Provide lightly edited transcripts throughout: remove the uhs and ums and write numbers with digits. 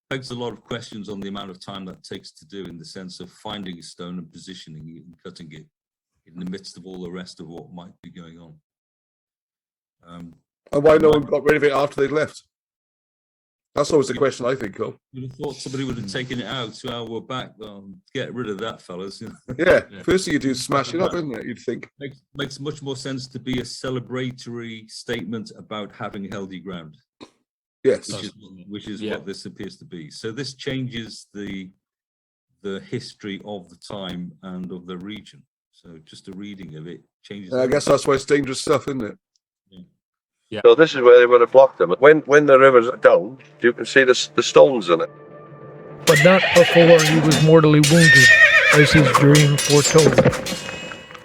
begs a lot of questions on the amount of time that takes to do, in the sense of finding a stone and positioning it and cutting it in the midst of all the rest of what might be going on. And why no one got rid of it after they'd left? That's always the question I think of. You'd have thought somebody would have taken it out. Well, we're back. Well, get rid of that, fellas. Yeah, first thing you do is smash it up, isn't it? You'd think. Makes much more sense to be a celebratory statement about having healthy ground. Yes. Which is what this appears to be. So this changes the history of the time and of the region. So just a reading of it changes. I guess that's why it's dangerous stuff, isn't it? Yeah. So this is where they would have blocked them. When the river's down, you can see the stones in it. But not before he was mortally wounded, as his dream foretold.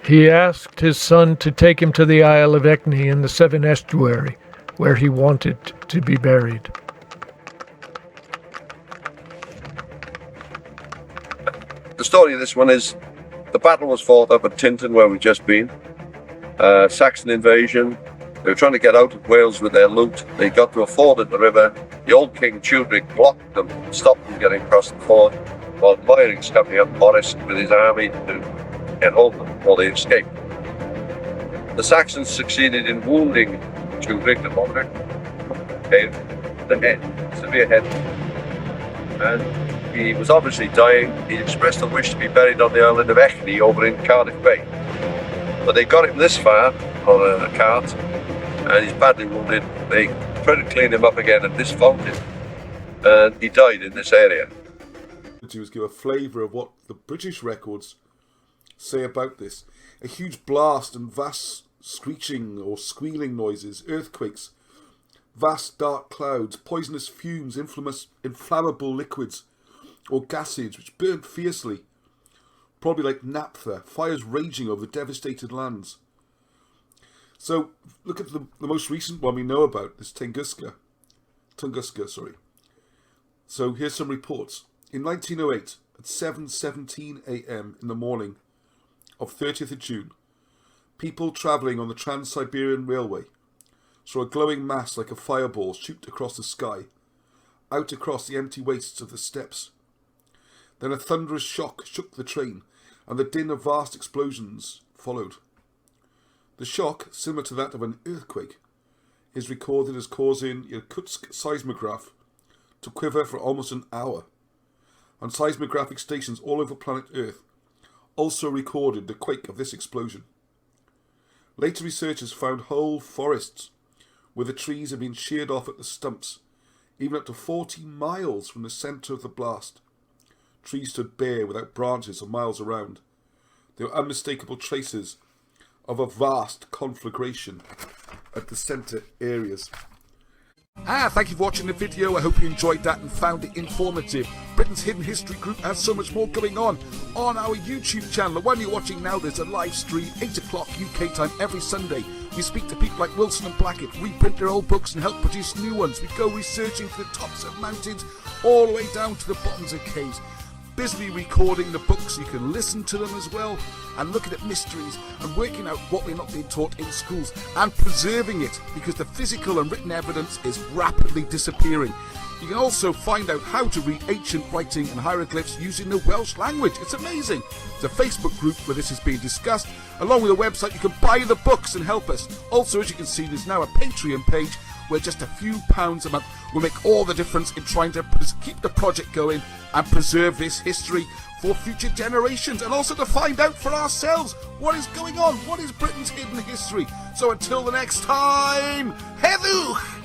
He asked his son to take him to the Isle of Ecny in the Severn Estuary, where he wanted to be buried. The story of this one is the battle was fought up at Tintern, where we've just been. Saxon invasion. They were trying to get out of Wales with their loot. They got to a ford at the river. The old King Tudric blocked them, stopped them getting across the ford, while Meiring's coming up Boris with his army to get hold of them before they escaped. The Saxons succeeded in wounding Tudric, the monarch, the head, severe head, and he was obviously dying. He expressed a wish to be buried on the island of Ecny over in Cardiff Bay. But they got him this far on a cart, and he's badly wounded. They tried to clean him up again at this fountain, and he died in this area. To give a flavour of what the British records say about this. A huge blast and vast screeching or squealing noises, earthquakes, vast dark clouds, poisonous fumes, inflammable liquids or gases which burned fiercely, probably like naphtha, fires raging over devastated lands. So look at the most recent one we know about, this Tunguska. So here's some reports. In 1908, at 7:17 a.m. in the morning of 30th of June, people travelling on the Trans-Siberian Railway saw a glowing mass like a fireball shoot across the sky, out across the empty wastes of the steppes. Then a thunderous shock shook the train, and the din of vast explosions followed. The shock, similar to that of an earthquake, is recorded as causing Irkutsk seismograph to quiver for almost an hour, and seismographic stations all over planet Earth also recorded the quake of this explosion. Later researchers found whole forests where the trees had been sheared off at the stumps, even up to 40 miles from the centre of the blast. Trees stood bare without branches for miles around. There were unmistakable traces of a vast conflagration at the centre areas. Thank you for watching the video. I hope you enjoyed that and found it informative. Britain's Hidden History Group has so much more going on our YouTube channel. The one you're watching now, there's a live stream, 8 o'clock UK time every Sunday. We speak to people like Wilson and Blackett, reprint their old books and help produce new ones. We go researching to the tops of mountains, all the way down to the bottoms of caves. Busily recording the books, you can listen to them as well, and looking at mysteries and working out what we're not being taught in schools and preserving it, because the physical and written evidence is rapidly disappearing. You can also find out how to read ancient writing and hieroglyphs using the Welsh language. It's amazing. There's a Facebook group where this is being discussed. Along with a website, you can buy the books and help us. Also, as you can see, there's now a Patreon page where just a few pounds a month will make all the difference in trying to keep the project going and preserve this history for future generations, and also to find out for ourselves what is going on, what is Britain's hidden history. So until the next time, Heddiw!